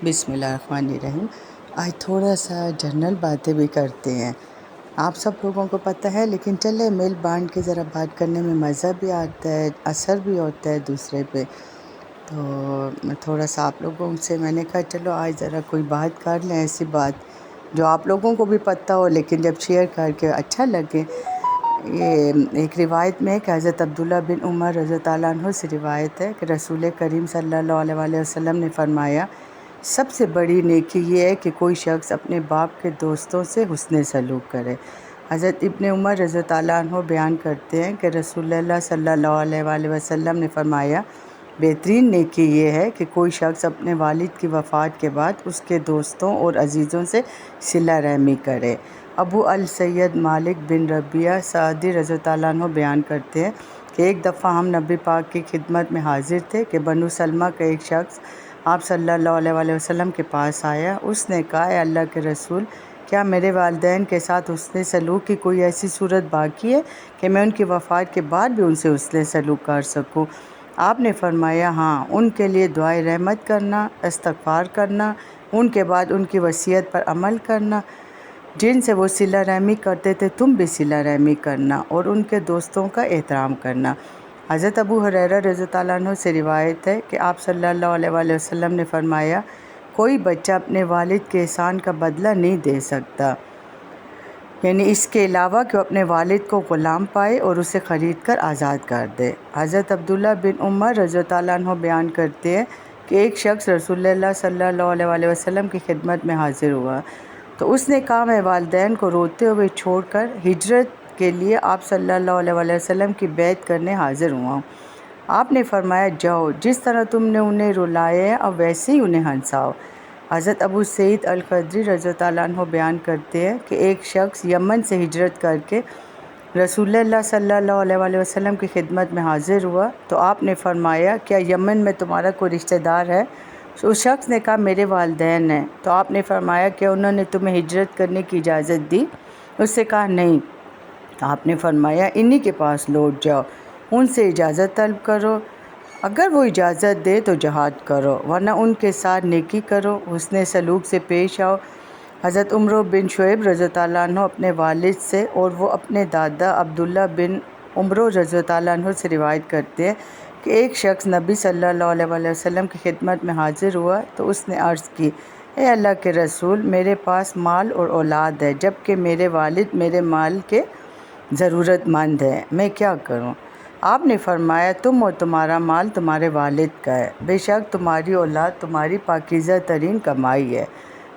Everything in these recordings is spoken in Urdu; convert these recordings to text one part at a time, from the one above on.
بسم اللہ الرحمن الرحیم۔ آج تھوڑا سا جنرل باتیں بھی کرتے ہیں، آپ سب لوگوں کو پتہ ہے، لیکن چلے مل بانٹ کے ذرا بات کرنے میں مزہ بھی آتا ہے، اثر بھی ہوتا ہے دوسرے پہ۔ تو میں تھوڑا سا آپ لوگوں سے میں نے کہا چلو آج ذرا کوئی بات کر لیں، ایسی بات جو آپ لوگوں کو بھی پتہ ہو، لیکن جب شیئر کر کے اچھا لگے۔ یہ ایک روایت میں کہ حضرت عبداللہ بن عمر رضی اللہ عنہ سے روایت ہے کہ رسول کریم صلی اللہ علیہ وآلہ وسلم نے فرمایا، سب سے بڑی نیکی یہ ہے کہ کوئی شخص اپنے باپ کے دوستوں سے حسن سلوک کرے۔ حضرت ابن عمر رضی اللہ عنہ بیان کرتے ہیں کہ رسول اللہ صلی اللہ علیہ وآلہ وسلم نے فرمایا، بہترین نیکی یہ ہے کہ کوئی شخص اپنے والد کی وفات کے بعد اس کے دوستوں اور عزیزوں سے صلہ رحمی کرے۔ ابو السید مالک بن ربیعہ سعدی رضی اللہ عنہ بیان کرتے ہیں کہ ایک دفعہ ہم نبی پاک کی خدمت میں حاضر تھے کہ بنو سلمہ کا ایک شخص آپ صلی اللہ علیہ وآلہ وسلم کے پاس آیا۔ اس نے کہا، اے اللہ کے رسول، کیا میرے والدین کے ساتھ حسن سلوک کی کوئی ایسی صورت باقی ہے کہ میں ان کی وفات کے بعد بھی ان سے حسن سلوک کر سکوں؟ آپ نے فرمایا، ہاں، ان کے لیے دعائے رحمت کرنا، استغفار کرنا، ان کے بعد ان کی وصیت پر عمل کرنا، جن سے وہ صلہ رحمی کرتے تھے تم بھی صلہ رحمی کرنا، اور ان کے دوستوں کا احترام کرنا۔ حضرت ابو ہریرہ رضی اللہ عنہ سے روایت ہے کہ آپ صلی اللہ علیہ وآلہ وسلم نے فرمایا، کوئی بچہ اپنے والد کے احسان کا بدلہ نہیں دے سکتا، یعنی اس کے علاوہ کہ وہ اپنے والد کو غلام پائے اور اسے خرید کر آزاد کر دے۔ حضرت عبداللہ بن عمر رضی اللہ عنہ بیان کرتے ہیں کہ ایک شخص رسول اللہ صلی اللہ علیہ وآلہ وسلم کی خدمت میں حاضر ہوا تو اس نے کہا، میں والدین کو روتے ہوئے چھوڑ کر ہجرت کے لیے آپ صلی اللہ علیہ وآلہ وسلم کی بیعت کرنے حاضر ہوا ہوں۔ آپ نے فرمایا، جاؤ، جس طرح تم نے انہیں رلایا ہے اب ویسے ہی انہیں ہنساؤ۔ حضرت ابو سعید الخدری رضی اللہ عنہ بیان کرتے ہیں کہ ایک شخص یمن سے ہجرت کر کے رسول اللہ صلی اللہ علیہ وآلہ وسلم کی خدمت میں حاضر ہوا تو آپ نے فرمایا، کیا یمن میں تمہارا کوئی رشتہ دار ہے؟ اس شخص نے کہا، میرے والدین ہیں۔ تو آپ نے فرمایا، کیا انہوں نے تمہیں ہجرت کرنے کی اجازت دی؟ اس سے کہا، نہیں۔ آپ نے فرمایا، انہی کے پاس لوٹ جاؤ، ان سے اجازت طلب کرو، اگر وہ اجازت دے تو جہاد کرو، ورنہ ان کے ساتھ نیکی کرو، حسن سلوک سے پیش آؤ۔ حضرت عمرو بن شعیب رضی اللہ عنہ اپنے والد سے اور وہ اپنے دادا عبداللہ بن عمرو رضی اللہ عنہ سے روایت کرتے ہیں کہ ایک شخص نبی صلی اللہ علیہ وآلہ وسلم کی خدمت میں حاضر ہوا تو اس نے عرض کی، اے اللہ کے رسول، میرے پاس مال اور اولاد ہے، جبکہ میرے والد میرے مال کے ضرورت مند ہیں، میں کیا کروں؟ آپ نے فرمایا، تم اور تمہارا مال تمہارے والد کا ہے، بے شک تمہاری اولاد تمہاری پاکیزہ ترین کمائی ہے،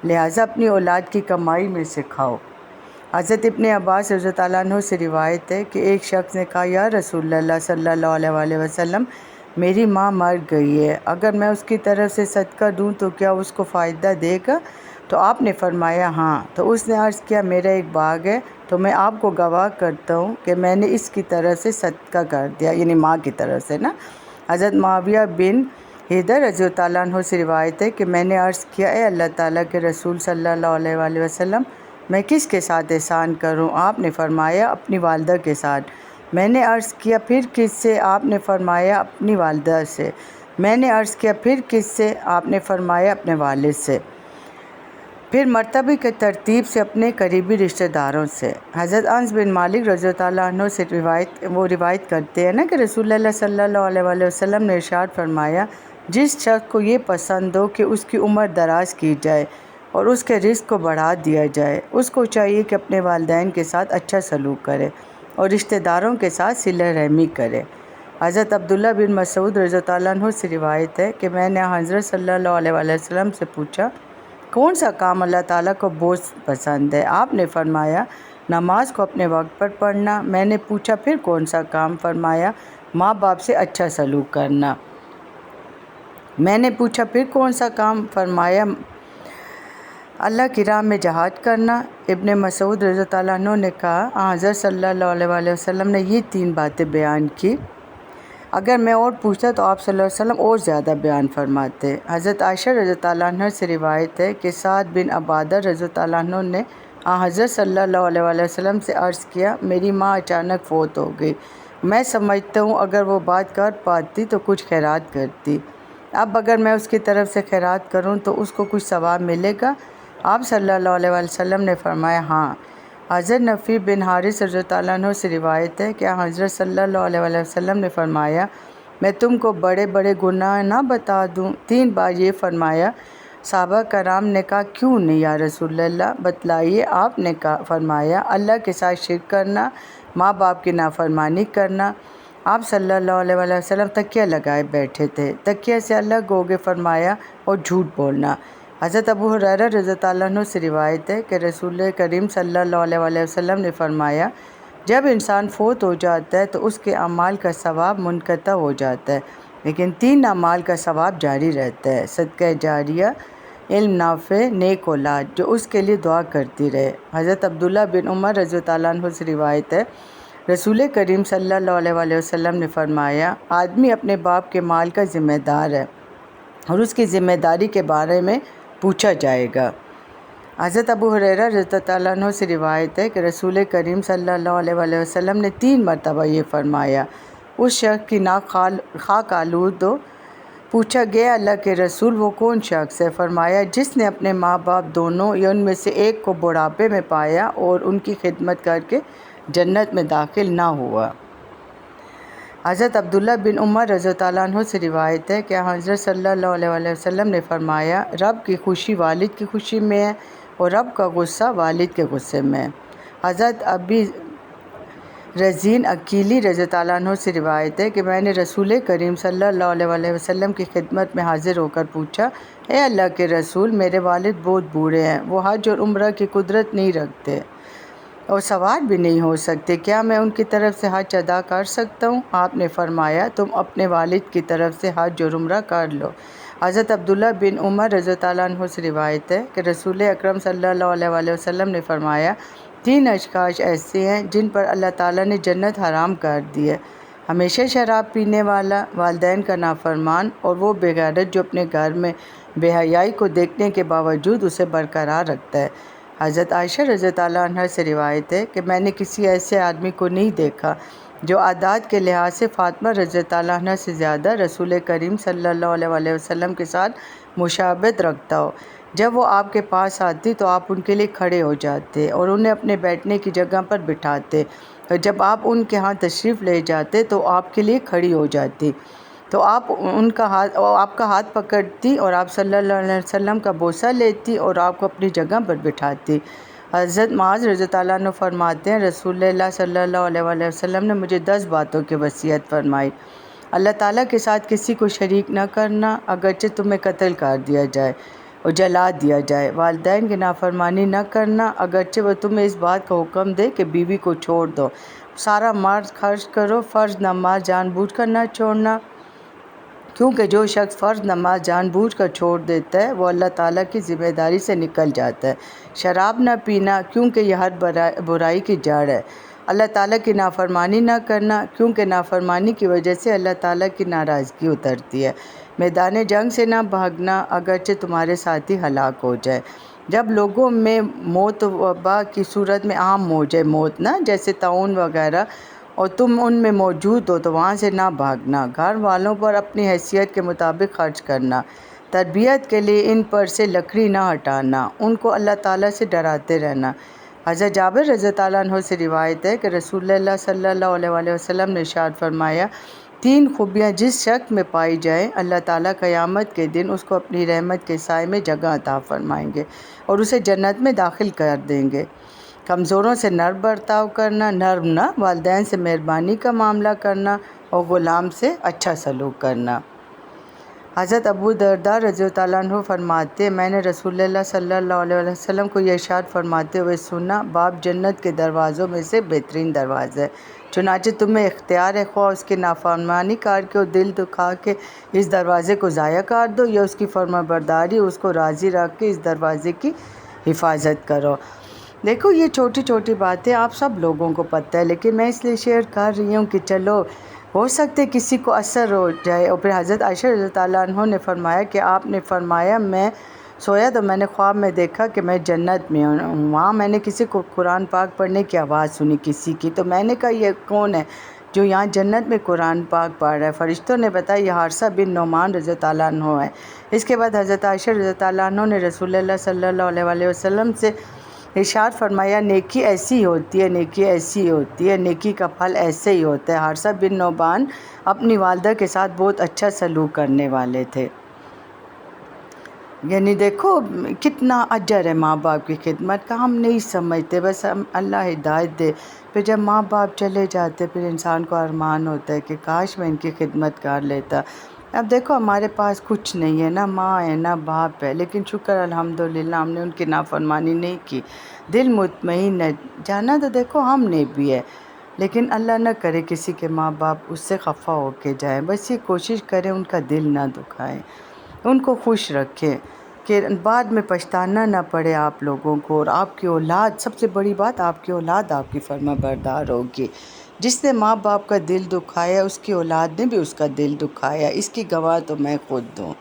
لہٰذا اپنی اولاد کی کمائی میں سے کھاؤ۔ حضرت ابن عباس رضی اللہ عنہ سے روایت ہے کہ ایک شخص نے کہا، یا رسول اللہ صلی اللہ علیہ وآلہ وسلم، میری ماں مر گئی ہے، اگر میں اس کی طرف سے صدقہ دوں تو کیا اس کو فائدہ دے گا؟ تو آپ نے فرمایا، ہاں۔ تو اس نے عرض کیا، میرا ایک باغ ہے، تو میں آپ کو گواہ کرتا ہوں کہ میں نے اس کی طرف سے صدقہ کر دیا، یعنی ماں کی طرف سے نا۔ حضرت معاویہ بن حیدر رضی اللہ عنہ سے روایت ہے کہ میں نے عرض کیا، اے اللہ تعالیٰ کے رسول صلی اللہ علیہ وآلہ وسلم، میں کس کے ساتھ احسان کروں؟ آپ نے فرمایا، اپنی والدہ کے ساتھ۔ میں نے عرض کیا، پھر کس سے؟ آپ نے فرمایا، اپنی والدہ سے۔ میں نے عرض کیا، پھر کس سے؟ آپ نے فرمایا، اپنے والد سے۔ پھر مرتبہ کی ترتیب سے اپنے قریبی رشتہ داروں سے۔ حضرت انس بن مالک رضی اللہ عنہ سے روایت کرتے ہیں نا کہ رسول اللہ صلی اللہ علیہ وآلہ وسلم نے ارشاد فرمایا، جس شخص کو یہ پسند ہو کہ اس کی عمر دراز کی جائے اور اس کے رزق کو بڑھا دیا جائے، اس کو چاہیے کہ اپنے والدین کے ساتھ اچھا سلوک کرے اور رشتہ داروں کے ساتھ صلہ رحمی کرے۔ حضرت عبداللہ بن مسعود رضی اللہ عنہ سے روایت ہے کہ میں نے حضرت صلی اللہ علیہ وآلہ وسلم سے پوچھا، کون سا کام اللہ تعالیٰ کو بہت پسند ہے؟ آپ نے فرمایا، نماز کو اپنے وقت پر پڑھنا۔ میں نے پوچھا، پھر کون سا کام؟ فرمایا، ماں باپ سے اچھا سلوک کرنا۔ میں نے پوچھا، پھر کون سا کام؟ فرمایا، اللہ کی راہ میں جہاد کرنا۔ ابن مسعود رضی اللہ عنہ نے کہا، حضرت صلی اللہ علیہ وآلہ وسلم نے یہ 3 باتیں بیان کی، اگر میں اور پوچھتا تو آپ صلی اللہ علیہ وسلم اور زیادہ بیان فرماتے۔ حضرت عائشہ رضی اللہ عنہ سے روایت ہے کہ سعد بن عبادہ رضی اللہ عنہ نے حضرت صلی اللہ علیہ وآلہ وسلم سے عرض کیا، میری ماں اچانک فوت ہو گئی، میں سمجھتا ہوں اگر وہ بات کر پاتی تو کچھ خیرات کرتی، اب اگر میں اس کی طرف سے خیرات کروں تو اس کو کچھ ثواب ملے گا؟ آپ صلی اللہ علیہ وسلم نے فرمایا ہاں۔ حضرت نفی بن حارث رضی اللہ عنہ سے روایت ہے کہ حضرت صلی اللہ علیہ وسلم نے فرمایا میں تم کو بڑے بڑے گناہ نہ بتا دوں؟ 3 بار یہ فرمایا۔ صحابہ کرام نے کہا کیوں نہیں یا رسول اللہ، بتلائیے۔ آپ نے فرمایا اللہ کے ساتھ شرک کرنا، ماں باپ کی نافرمانی کرنا۔ آپ صلی اللہ علیہ وسلم تکیہ لگائے بیٹھے تھے، تکیہ سے الگ ہو گئے فرمایا، اور جھوٹ بولنا۔ حضرت ابو ہریرہ رضی اللہ عنہ سے روایت ہے کہ رسول کریم صلی اللہ علیہ وسلم نے فرمایا جب انسان فوت ہو جاتا ہے تو اس کے اعمال کا ثواب منقطع ہو جاتا ہے، لیکن 3 اعمال کا ثواب جاری رہتا ہے: صدقہ جاریہ، علم نافع، نیک اولاد جو اس کے لیے دعا کرتی رہے۔ حضرت عبداللہ بن عمر رضی اللہ عنہ سے روایت ہے رسول کریم صلی اللہ علیہ وسلم نے فرمایا آدمی اپنے باپ کے مال کا ذمہ دار ہے اور اس کی ذمہ داری کے بارے میں پوچھا جائے گا۔ حضرت ابو ہریرہ رضی اللہ عنہ سے روایت ہے کہ رسول کریم صلی اللہ علیہ وسلم نے 3 مرتبہ یہ فرمایا اس شخص کی ناک خاک آلود ہو۔ پوچھا گیا اللہ کے رسول وہ کون شخص ہے؟ فرمایا جس نے اپنے ماں باپ دونوں یا ان میں سے ایک کو بڑھاپے میں پایا اور ان کی خدمت کر کے جنت میں داخل نہ ہوا۔ حضرت عبداللہ بن عمر رضی اللہ عنہ سے روایت ہے کہ حضرت صلی اللہ علیہ وسلم نے فرمایا رب کی خوشی والد کی خوشی میں ہے اور رب کا غصہ والد کے غصے میں ہے۔ حضرت ابی رزین عقیلی رضی اللہ عنہ سے روایت ہے کہ میں نے رسول کریم صلی اللہ علیہ وسلم کی خدمت میں حاضر ہو کر پوچھا اے اللہ کے رسول میرے والد بہت بوڑھے ہیں، وہ حج اور عمرہ کی قدرت نہیں رکھتے اور سوار بھی نہیں ہو سکتے، کیا میں ان کی طرف سے حج ادا کر سکتا ہوں؟ آپ نے فرمایا تم اپنے والد کی طرف سے حج اور عمرہ کر لو۔ حضرت عبداللہ بن عمر رضی اللہ عنہ سے روایت ہے کہ رسول اکرم صلی اللہ علیہ وسلم نے فرمایا 3 اشخاص ایسے ہیں جن پر اللہ تعالیٰ نے جنت حرام کر دی ہے: ہمیشہ شراب پینے والا، والدین کا نافرمان، اور وہ بے غیرت جو اپنے گھر میں بے حیائی کو دیکھنے کے باوجود اسے برقرار رکھتا ہے۔ حضرت عائشہ رضی اللہ عنہا سے روایت ہے کہ میں نے کسی ایسے آدمی کو نہیں دیکھا جو عادات کے لحاظ سے فاطمہ رضی اللہ عنہا سے زیادہ رسول کریم صلی اللہ علیہ وسلم کے ساتھ مشابہت رکھتا ہو۔ جب وہ آپ کے پاس آتی تو آپ ان کے لیے کھڑے ہو جاتے اور انہیں اپنے بیٹھنے کی جگہ پر بٹھاتے، اور جب آپ ان کے ہاں تشریف لے جاتے تو آپ کے لیے کھڑی ہو جاتی، تو آپ کا ہاتھ پکڑتی اور آپ صلی اللہ علیہ وسلم کا بوسہ لیتی اور آپ کو اپنی جگہ پر بٹھاتی۔ حضرت معاذ رضی اللہ عنہ فرماتے ہیں رسول اللہ صلی اللہ علیہ وسلم نے مجھے 10 باتوں کی وصیت فرمائی: اللہ تعالیٰ کے ساتھ کسی کو شریک نہ کرنا اگرچہ تمہیں قتل کر دیا جائے اور جلا دیا جائے، والدین کی نافرمانی نہ کرنا اگرچہ وہ تمہیں اس بات کا حکم دے کہ بیوی کو چھوڑ دو، سارا مال خرچ کرو، فرض نماز جان بوجھ کر نہ چھوڑنا، کیونکہ جو شخص فرض نماز جان بوجھ کر چھوڑ دیتا ہے وہ اللہ تعالیٰ کی ذمہ داری سے نکل جاتا ہے، شراب نہ پینا کیونکہ یہ ہر برائی کی جڑ ہے، اللہ تعالیٰ کی نافرمانی نہ کرنا کیونکہ نافرمانی کی وجہ سے اللہ تعالیٰ کی ناراضگی اترتی ہے، میدان جنگ سے نہ بھاگنا اگرچہ تمہارے ساتھی ہلاک ہو جائے، جب لوگوں میں موت وبا کی صورت میں عام ہو جائے موت نہ جیسے طاعون وغیرہ اور تم ان میں موجود ہو تو وہاں سے نہ بھاگنا، گھر والوں پر اپنی حیثیت کے مطابق خرچ کرنا، تربیت کے لیے ان پر سے لکڑی نہ ہٹانا، ان کو اللہ تعالیٰ سے ڈراتے رہنا۔ حضرت جابر رضی اللہ عنہ سے روایت ہے کہ رسول اللہ صلی اللہ علیہ وسلم نے ارشاد فرمایا 3 خوبیاں جس شخص میں پائی جائیں اللہ تعالیٰ قیامت کے دن اس کو اپنی رحمت کے سائے میں جگہ عطا فرمائیں گے اور اسے جنت میں داخل کر دیں گے: کمزوروں سے نرم برتاؤ کرنا، نرم نہ، والدین سے مہربانی کا معاملہ کرنا اور غلام سے اچھا سلوک کرنا۔ حضرت ابو درداء رضی اللہ عنہ فرماتے ہیں میں نے رسول اللہ صلی اللہ علیہ وسلم کو یہ ارشاد فرماتے ہوئے سنا باب جنت کے دروازوں میں سے بہترین دروازہ ہے، چنانچہ تمہیں اختیار ہے خواہ اس کی نافرمانی کر کے اور دل دکھا کے اس دروازے کو ضائع کر دو یا اس کی فرمانبرداری اس کو راضی رکھ کے اس دروازے کی حفاظت کرو۔ دیکھو یہ چھوٹی چھوٹی باتیں آپ سب لوگوں کو پتہ ہے، لیکن میں اس لیے شیئر کر رہی ہوں کہ چلو ہو سکتے کسی کو اثر ہو جائے۔ اور پھر حضرت عائشہ رضی اللہ عنہ نے فرمایا کہ آپ نے فرمایا میں سویا تو میں نے خواب میں دیکھا کہ میں جنت میں ہوں، وہاں میں نے کسی کو قرآن پاک پڑھنے کی آواز سنی کسی کی، تو میں نے کہا یہ کون ہے؟ جو یہاں جنت میں قرآن پاک پڑھ رہا ہے۔ فرشتوں نے بتایا یہ حارثہ بن نعمان رضی اللہ عنہ ہے۔ اس کے بعد حضرت عائشہ رضی اللہ عنہ نے رسول اللہ صلی اللہ علیہ وسلم سے ارشاد فرمایا نیکی ایسی ہوتی ہے، نیکی ایسی ہوتی ہے، نیکی کا پھل ایسے ہی ہوتا ہے۔ حارثہ بن نعمان اپنی والدہ کے ساتھ بہت اچھا سلوک کرنے والے تھے۔ یعنی دیکھو کتنا اجر ہے ماں باپ کی خدمت کا، ہم نہیں سمجھتے، بس ہم اللہ ہدایت دے۔ پھر جب ماں باپ چلے جاتے پھر انسان کو ارمان ہوتا ہے کہ کاش میں ان کی خدمت کر لیتا۔ اب دیکھو ہمارے پاس کچھ نہیں ہے، نہ ماں ہے نہ باپ ہے، لیکن شکر الحمدللہ ہم نے ان کی نافرمانی نہیں کی، دل مطمئن ہے۔ جانا تو دیکھو ہم نے بھی ہے، لیکن اللہ نہ کرے کسی کے ماں باپ اس سے خفا ہو کے جائیں، بس یہ کوشش کریں ان کا دل نہ دکھائیں، ان کو خوش رکھیں کہ بعد میں پچھتانا نہ پڑے آپ لوگوں کو، اور آپ کی اولاد، سب سے بڑی بات آپ کی اولاد آپ کی فرما بردار ہوگی۔ جس نے ماں باپ کا دل دکھایا اس کی اولاد نے بھی اس کا دل دکھایا، اس کی گواہ تو میں خود ہوں۔